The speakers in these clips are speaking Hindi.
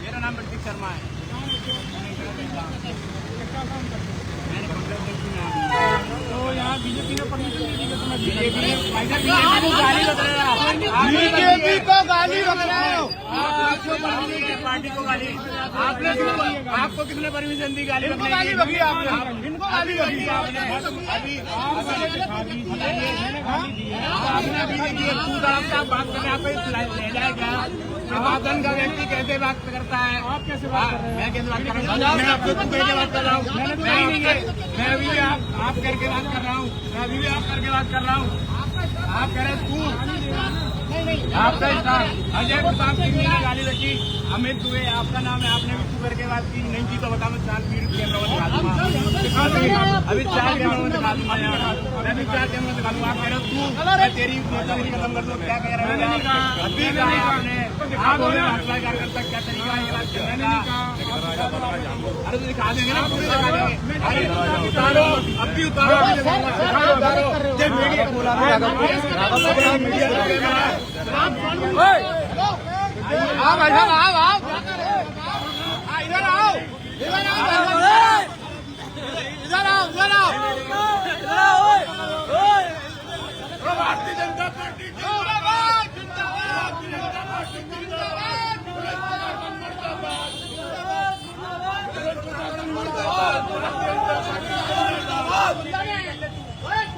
मेरा नाम ऋतिक शर्मा है। तो यहाँ बीजेपी ने परमिशन नहीं दी तो मैं बीजेपी को गाली बता रहा हूँ। बीजेपी को गाली बता रहा हूँ। पार्टी को गाली आपने आपको किसने परमिशन दी गाली बकरी आपने? इनको गाली बकरी आपने अभी बात करने आप ले जाएगा। वादन का व्यक्ति कैसे बात करता है? आप कैसे बात कर रहे हैं? मैं कैसे बात कर रहा हूँ? मैं आपको करके बात कर रहा हूँ। मैं अभी भी आप करके बात कर रहा हूँ। मैं अभी भी आप करके बात कर रहा हूँ। आप कह रहे तू आपका स्टाफ अजय प्रताप सिंह ने गाली रखी। अमित दुबे आपका नाम है, आपने भी तू करके बात की नहीं की तो बता मैं 4 कैमरा में दिखा दूंगा। अभी 4 कैमरा में दिखा दूंगा यार। मैं भी 4 कैमरा दिखा दूंगा। आप कह रहे हो तू तेरी खत्म कर दो। क्या कह रहे हो? अभी कहा आपने आप भाजपा कार्यकर्ता क्या तरीका है ये बात करने का? अरे तो दिखा देंगे ना, पूरी दिखा देंगे। अरे उतारो अब भी उतारो। आओ भाई साहब आओ इधर आओ भारतीय जनता पार्टी जिंदाबाद जिंदाबाद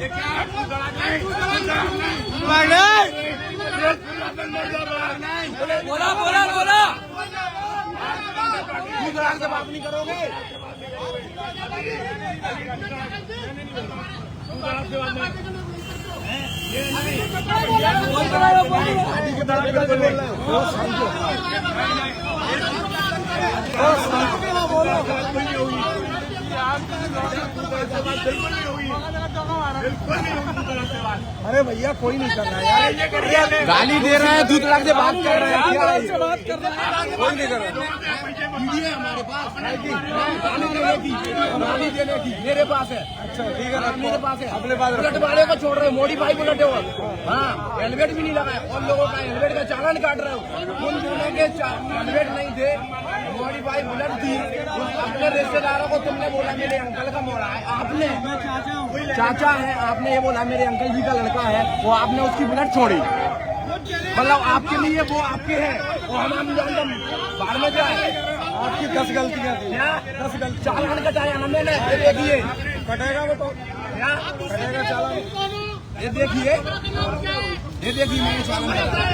ये क्या बोला बोला बोला से बात नहीं करोगे? अरे भैया कोई नहीं कर रहा यार, गाली दे रहे हैं, दूध लाख से बात कर रहे हैं, कोई नहीं कर रहा। हमारे पास गाली देने की मेरे पास है। अच्छा ठीक है, मेरे पास है। अपने पास बुलेट वाले को छोड़ रहे हो, मॉडिफाई बुलेट हो। हाँ हेलमेट भी नहीं लगाया और लोगों का हेलमेट का चालान काट रहे हो। उन दोनों के हेलमेट नहीं थे, मॉडिफाई बुलेट थी। अपने रिश्तेदारों को तुमने बोला मेरे अंकल का मोड़ा है, आपने चाचा है, आपने ये बोला मेरे अंकल जी का लड़का है, वो आपने उसकी बुलेट छोड़ी। मतलब आपके लिए वो आपके हैं और हम बाहर में जाए। आपकी 10 गलतियाँ थी, 10 गलती। चालान कटाया ना मैंने, ये देखिए कटेगा वो तो कटेगा चालान। ये देखिए मैंने चालान कटाया।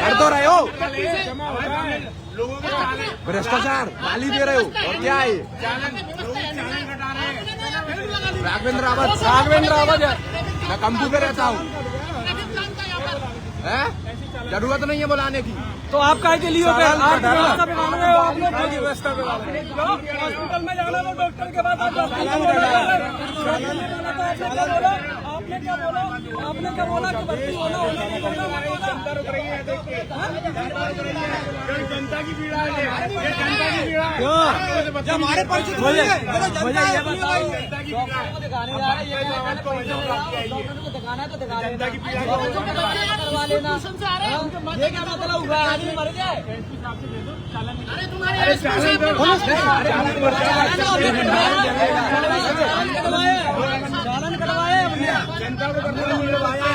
कर तो रहे हो भ्रष्टाचार, गाली दे रहे हो और क्या है? राघवेंद्र रावत है, मैं कंपू पे रहता हूँ। जरूरत नहीं है बुलाने की। तो आप काय के लिए व्यवस्था पे हॉस्पिटल में जाना तो डॉक्टर के पास आपने क्या बोला? आपने क्या बोला कि भर्ती होना जनता रुक रही है। जनता की पीड़ा है, हमारे परिचित जनता की पीड़ा करवा लेना, ये क्या मतलब हुआ? आदमी मर जाए। अरे तुम्हारे चालान करवाए हमने, जनता को भूल दिलवाया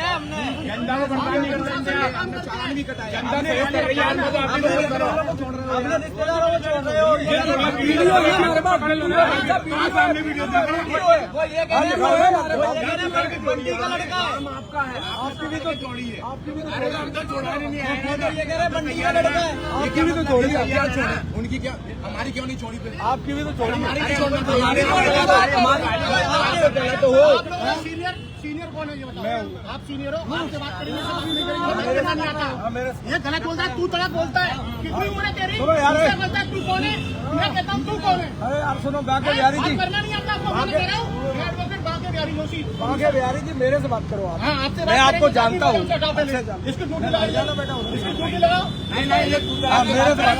हमने, जनता को चालान भी कटाया। जनता ने कर रही है, अपने रिश्तेदारों को छोड़ रहे हो। वीडियो है हमारे पास, सामने वीडियो वो ये कह रहे हैं बंटी का लड़का है, आपका है, आपकी भी तो छोड़ी है। आपकी भी तो अरे हम तो छोड़ाने नहीं आए। ये कह रहे हैं बंटी का लड़का है, आपकी भी तो छोड़ी है। क्या छोड़ा? उनकी क्या, हमारी क्यों नहीं छोड़ी? फिर आपकी भी तो छोड़ी है। तो हो सीनियर कौन है ये बताओ? मैं हूँ। आप सीनियर हो, आपसे बात करेंगे तो मेरे ये गलत बोलता है, तू गलत बोलता है। कितनी उम्र है तेरी? चलो यार, मुझसे बोलता है तू कौन है? मैं कहता हूँ तू कौन है? अरे आप सुनो, बैक हो जा रही बात थी। करना नहीं आता आपको, मैं कह रहा हूँ एडवोकेट बात बिहारी जोशी। बांके बिहारी जी मेरे से बात करो आप। हाँ, आपसे मैं आपको जानता हूँ। इसकी ड्यूटी लगाओ, इसकी ड्यूटी लगाओ। नहीं नहीं ये आप मेरे से बात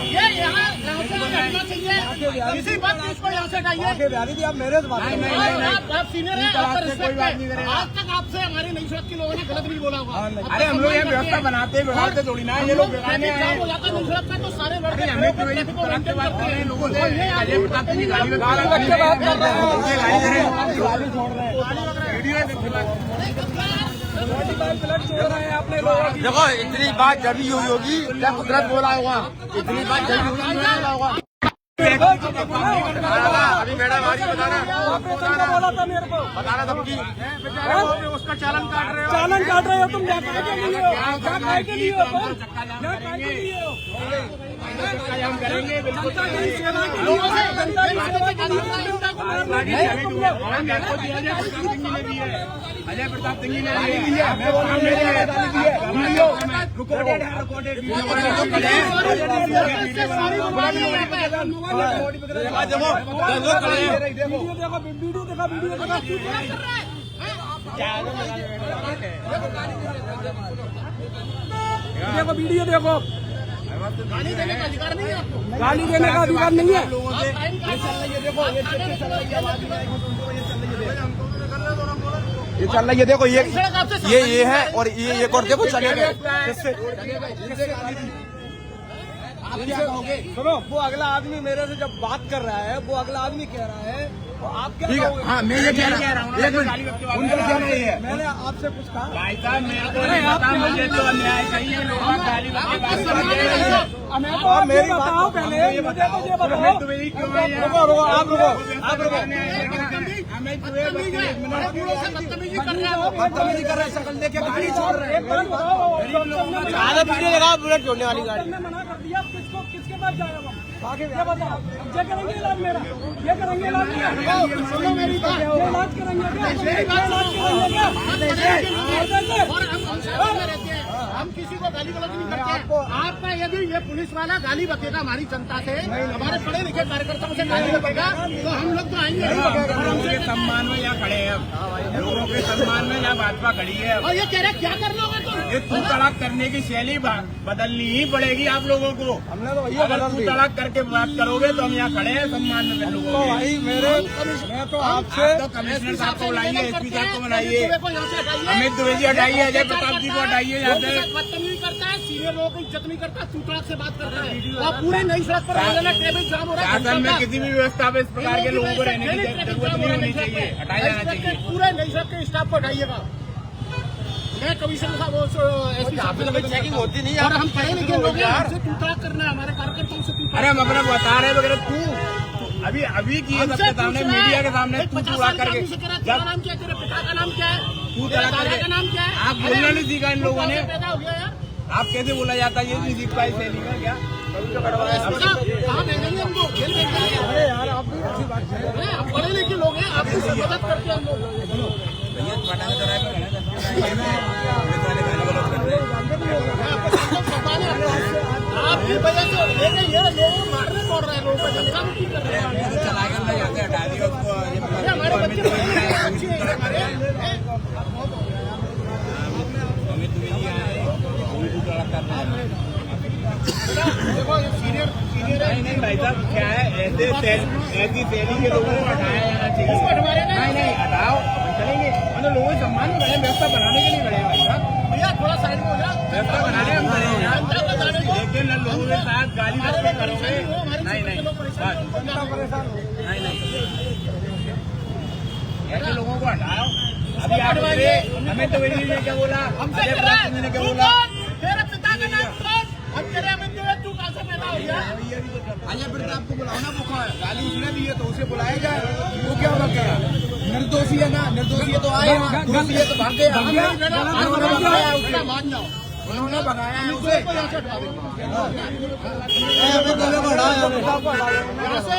ये यहाँ से हटना चाहिए, किसी बात की इसको यहाँ से हटाइए। बांके बिहारी जी आप मेरे से बात नहीं, करो। नहीं, नहीं। आप सीनियर हैं, इनका आपका आपसे कोई रिस्पेक्ट बात नहीं है। करेगा। आज तक आपसे हमारे नई सड़क के लोगों ने गलत नहीं बोला होगा। अरे हम लोग ये व्यवस्था बनाते बिगाड़ते थोड़ी ना, ये लोग बिगाड़ने आए हैं। हो जाता है नई सड़क पे तो सारे लड़के अरे हमें तो वही तुरंत के बाद कौन है लोगों से अजय प्रताप सिंह की गाली के बात कर रहे हैं। ये गाली दे रहे हैं। गाली छोड़ रहे हैं। वीडियो है देखो। प्लेट छोड़ रहे हैं अपने लोगों की। देखो इतनी बात जब ही हुई होगी जब कुदरत बोला होगा, इतनी बात जब ही हुई होगा। अभी मैडम हमारी बता रहा बोला था मेरे को। सबकी उसका चालन काट रहे हो, चालन काट रहे हो तुम। क्या खाए के लिए हो? क्या खाए के लिए हो? चक्का जाम क्या खाए के लिए हो? चक्का जाम करेंगे बिल्कुल। जनता की सेवा के लिए, जनता की सेवा के लिए जनता को मारना नहीं है तुम लोग। अजय प्रताप सिंह ने ली है। वीडियो देखा देखो वीडियो देखो। गाली देने का अधिकार नहीं है आपको। गाली देने का अधिकार नहीं है। ये चल रही है, देखो ये है और ये और देखो चले गए। सुनो, वो अगला आदमी मेरे से जब बात कर रहा है, वो अगला आदमी कह रहा है तो आप क्या कहोगे? हाँ मैं ये कह रहा हूँ एक मिनट, उनका क्या नहीं है। मैंने आपसे कुछ कहा। भाई साहब मैं तो नहीं पता, मुझे तो अन्याय चाहिए लोग गाली आप मेरी बताओ पहले, मुझे तो ये बताओ। हमें तो यही क्यों है यार? रुको रुको, आप रुको। हमें तो ये बदतमीजी कर रहे हैं। बदतमीजी कर रहे हैं, शक्ल देख के गाड़ी छोड़ रहे हैं। आधा वीडियो लगाओ, बुलेट छोड़ने वाली गाड़ी। मना कर दिया, किसको किसके पास जाएगा वो? ये बताओ, ये करेंगे इलाज मेरा? ये करेंगे इलाज मेरा? सुनो मेरी बात, ये इलाज करेंगे क्या? ये इलाज करेंगे क्या? और हम शासन में रहते हैं, हम किसी को गाली गलौज नहीं करते हैं। आपका यदि ये पुलिस वाला गाली बकेगा हमारी जनता से, हमारे पढ़े लिखे कार्यकर्ताओं से गाली बकेगा तो हम लोग तो आएंगे। लोगों के सम्मान में यहाँ खड़े हैं, लोगों के सम्मान में यहाँ भाजपा खड़ी है। और ये कह रहे क्या कर लोगे तुम? ये तू तड़ाक करने की शैली बदलनी ही पड़ेगी आप लोगों को। हमने तो भैया अगर बदल तू दी। तड़ाक करके बात करोगे तो हम यहाँ खड़े हैं सम्मान में तो लोगों के। भाई मैं तो आपसे तो कमिश्नर साहब को बुलाइए, एसपी साहब को बुलाइए, यहाँ से हटाइए। अमित द्विवेदी हटाइए, अजय प्रताप जी को हटाइए यहाँ से। बदतमीजी करता है, सीनियर लोगों की इज्जत नहीं करता, तूतड़ाक से बात करता है। और पूरे नई सड़क पर रहना, ट्रैफिक जाम हो रहा है। शासन में किसी भी व्यवस्था में इस प्रकार के लोगों को रहने की जरूरत नहीं होनी चाहिए, हटाया जाना चाहिए। पूरे नई सड़क के स्टाफ को हटाइएगा। मैं कमिश्नर साहब एसपी साहब से चेकिंग होती नहीं और हम पढ़े लिखे लोग हैं, हमसे तूतड़ाक करना है, हमारे कार्यकर्ताओं से तूतड़ाक। अरे हम अपना बता रहे हैं वगैरह, तू अभी की सबके सामने मीडिया के सामने तू चूड़ा करके तेरा नाम क्या है? तेरे पिता का नाम क्या है? तू तेरे दादा का नाम क्या है? आप बोलना नहीं सीखा इन लोगों ने। पैदा हो गया यार। आप कैसे बोला जाता है ये नहीं सीख पाई शैली में क्या? कहाँ भेजेंगे हमको? जेल भेजेंगे? अरे यार आप भी ऐसी बात करें। हम पढ़े लिखे लोग हैं, आपकी मदद करते हैं हम लोग। आपकी वजह से लेकिन ये लोग मारने पड़ रहे हैं, लोगों को जनता भी कर रहे हैं। चला गया ना यहाँ से हटा दिया उसको। अरे हमारे बच्चे पढ़े लिखे अच्छे हैं हमारे। अमित द्विवेदी आए, वो भी चूड़ा करना है। देखो ये सीनियर नहीं भाई साहब क्या है, ऐसी शैली के लोगों को हटाया जाना चाहिए। नहीं हटाओ, चलेंगे मतलब लोगों के सम्मान में बड़े व्यवस्था बनाने के लिए बड़े भाई साहब, भैया थोड़ा साइड में हो जाओ। व्यवस्था बनाने हम बड़े हैं यार। लेकिन लोगों के साथ गाली गलौज करोगे नहीं ऐसे लोगों को हटाओ। अभी आप हमें तो वही ने क्या बोला, हमसे अजय कह रहा प्रताप है, सिंह ने क्या तू बोला, कौन? तेरे पिता का नाम कौन? हम कह रहे हैं तू कहाँ से पैदा हो गया? अजय प्रताप को बुलाओ ना, भूखा है, गाली उसने दी है तो उसे बुलाया जाए। वो क्या बात कर रहा है? निर्दोषी है ना, निर्दोषी है तो आए, दोषी है तो भाग गए। उसका मान जाओ। उन्होंने भगाया है उसे।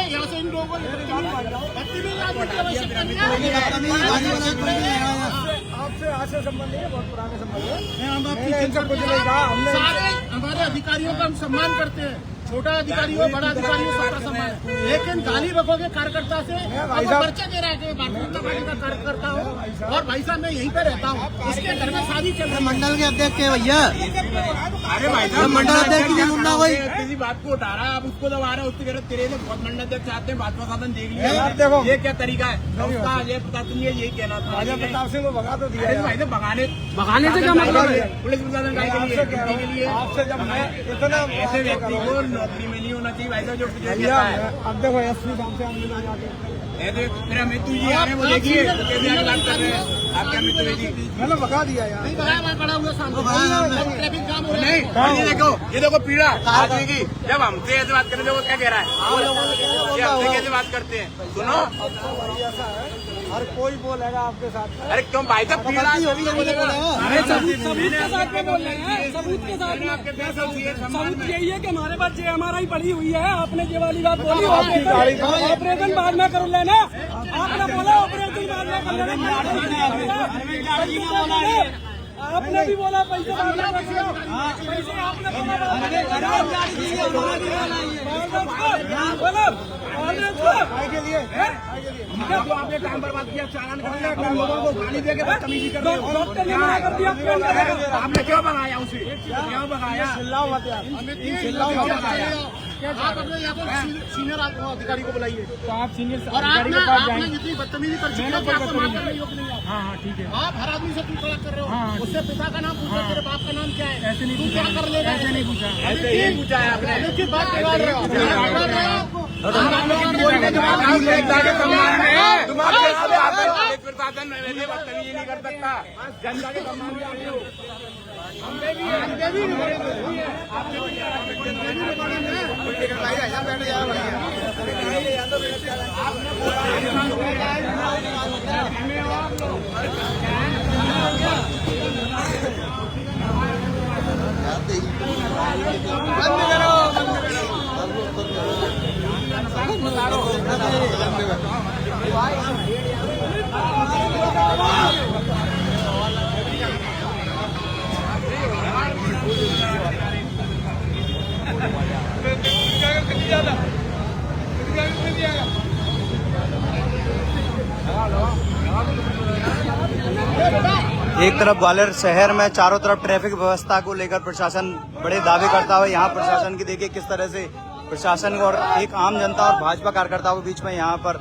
यहाँ से इन लोगों को बदतमीज आदमी की आवश्यकता नहीं है। आपसे आशा संबंध है, बहुत पुराने संबंध है। हम आपकी मैंने इनसे कुछ नहीं कहा। हमने सारे हमारे अधिकारियों का हम सम्मान करते हैं, छोटा अधिकारी हो बड़ा अधिकारी हो सबका सम्मान है, लेकिन गाली बकोगे कार्यकर्ता से पर्चा दे रहा है कि भारतीय जनता पार्टी का कार्यकर्ता हो और भाई साहब मैं यहीं पे रहता हूँ, इसके घर में शादी चल रही है। मंडल के अध्यक्ष है भैया, अरे भाई साहब मंडल अध्यक्ष की मुन्ना कोई किसी बात को उठा रहा है, आप उसको दबा रहे हो, उसकी तरह तेरे ने बहुत मंडल अध्यक्ष आते हैं, भाजपा साधन देख लिया, ये क्या तरीका है उसका? ये प्रताप सिंह यही कहना था, प्रताप सिंह को भगा तो दिया अरे भाई साहब भगाने से क्या मतलब है? पुलिस प्रशासन के लिए आपसे जब मैं इतना ऐसे व्यक्ति को नौकरी में नहीं होना चाहिए भाई साहब, जो कहता है। अब देखो एसपी साहब से हमने ना जाके ऐसे मेरा मित्र जी आ रहे हैं, वो देखिए कैसे आगे बात कर रहे हैं, आप क्या मित्र जी? मैंने भगा दिया यार। नहीं भगाया, मैं खड़ा हुआ सामने, ट्रैफिक जाम हो रहा है। नहीं, ये देखो पीड़ा आदमी की, जब हमसे ऐसे बात करते वो क्या कह रहा है, ये हमसे कैसे बात करते हैं? सुनो, हर कोई बोलेगा आपके साथ। अरे क्यों भाई साहब पीड़ा अरे सबूत के साथ में बोल रहे हैं, सबूत के साथ में। सबूत यही है कि हमारे पास JMRI पड़ी हुई है, आपने ये वाली बात बोली, ऑपरेशन बाद में कर लेना, आपने बोला ऑपरेशन बाद में कर लेना, आपने भी बोला पैसे बाद में कर लो, पैसे आपने बोला के लिए तो आपने टाइम बर्बाद किया, चालान कर दिया, लोगों को गाली दे के बदतमीजी कर रहे हो। डॉक्टर ने मना कर दिया, आपने क्यों भगाया उसे? क्यों भगाया? चिल्लाओ मत यार। आप अपने यहाँ पर सीनियर अधिकारी को बुलाइए तो आप सीनियर और आपने जितनी बदतमीजी कर चुके हैं, आपको माफ करने योग्य नहीं है। हाँ ठीक है। आप हर आदमी से तू तलाक कर रहे हो, उससे पिता का नाम पूछो, तेरे बाप का नाम क्या है, ऐसे नहीं तू क्या कर लेगा? ऐसे नहीं पूछा, ऐसे ही पूछा है आपने। लेकिन बात बिगाड़ रहे हो, प्रशासन बदतमीजी नहीं कर सकता, जनता के सम्मान में आए हो। एक तरफ ग्वालियर शहर में चारों तरफ ट्रैफिक व्यवस्था को लेकर प्रशासन बड़े दावे करता हुआ, यहाँ प्रशासन की देखिए किस तरह से प्रशासन और एक आम जनता और भाजपा कार्यकर्ताओं के बीच में यहाँ पर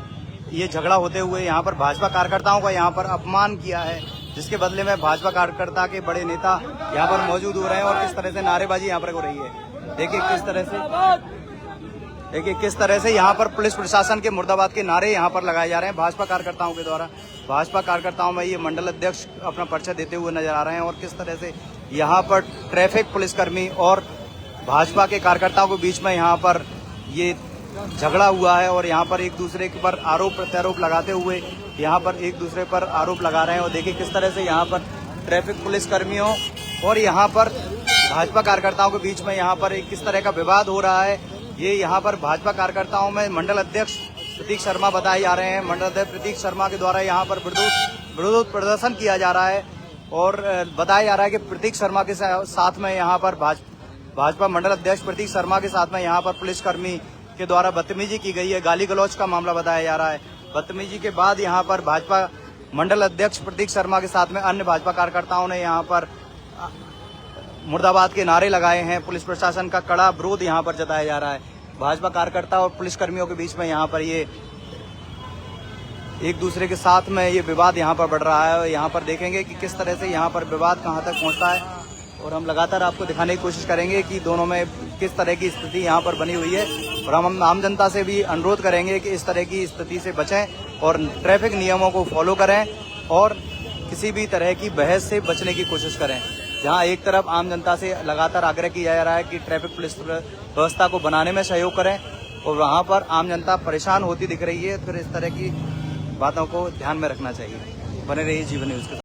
ये झगड़ा होते हुए यहाँ पर भाजपा कार्यकर्ताओं का यहाँ पर अपमान किया है, जिसके बदले में भाजपा कार्यकर्ता के बड़े नेता यहाँ पर मौजूद हो रहे हैं और किस तरह से नारेबाजी यहाँ पर हो रही है। देखिए किस तरह से यहाँ पर पुलिस प्रशासन के मुर्दाबाद के नारे यहाँ पर लगाए जा रहे हैं भाजपा कार्यकर्ताओं के द्वारा। भाजपा कार्यकर्ताओं में ये मंडल अध्यक्ष अपना पर्चा देते हुए नजर आ रहे हैं और किस तरह से यहाँ पर ट्रैफिक पुलिसकर्मी और भाजपा के कार्यकर्ताओं के बीच में यहाँ पर ये झगड़ा हुआ है और यहाँ पर एक दूसरे के पर आरोप प्रत्यारोप लगाते हुए यहाँ पर एक दूसरे पर आरोप लगा रहे हैं। और देखिए किस तरह से यहाँ पर ट्रैफिक पुलिसकर्मियों और यहाँ पर भाजपा कार्यकर्ताओं के बीच में यहाँ पर एक किस तरह का विवाद हो रहा है। ये यहाँ पर भाजपा कार्यकर्ताओं में मंडल अध्यक्ष प्रतीक शर्मा बताए जा रहे हैं। मंडल अध्यक्ष प्रतीक शर्मा के द्वारा यहाँ पर विरोध प्रदर्शन किया जा रहा है और बताया जा रहा है कि प्रतीक शर्मा के साथ में यहाँ पर भाजपा मंडल अध्यक्ष प्रतीक शर्मा के साथ में यहाँ पर पुलिसकर्मी के द्वारा बदतमीजी की गई है, गाली गलौज का मामला बताया जा रहा है। बदतमीजी के बाद यहाँ पर भाजपा मंडल अध्यक्ष प्रतीक शर्मा के साथ में अन्य भाजपा कार्यकर्ताओं ने यहाँ पर मुर्दाबाद के नारे लगाए हैं। पुलिस प्रशासन का कड़ा विरोध यहाँ पर जताया जा रहा है। भाजपा कार्यकर्ता और पुलिसकर्मियों के बीच में यहाँ पर ये एक दूसरे के साथ में ये विवाद यहाँ पर बढ़ रहा है। यहाँ पर देखेंगे कि किस तरह से यहाँ पर विवाद कहाँ तक पहुँचता है और हम लगातार आपको दिखाने की कोशिश करेंगे कि दोनों में किस तरह की स्थिति यहाँ पर बनी हुई है। और हम आम जनता से भी अनुरोध करेंगे कि इस तरह की स्थिति से बचें और ट्रैफिक नियमों को फॉलो करें और किसी भी तरह की बहस से बचने की कोशिश करें। जहां एक तरफ आम जनता से लगातार आग्रह किया जा रहा है कि ट्रैफिक पुलिस व्यवस्था को बनाने में सहयोग करें और वहां पर आम जनता परेशान होती दिख रही है, फिर इस तरह की बातों को ध्यान में रखना चाहिए। बने रहिए जीवन न्यूज के साथ।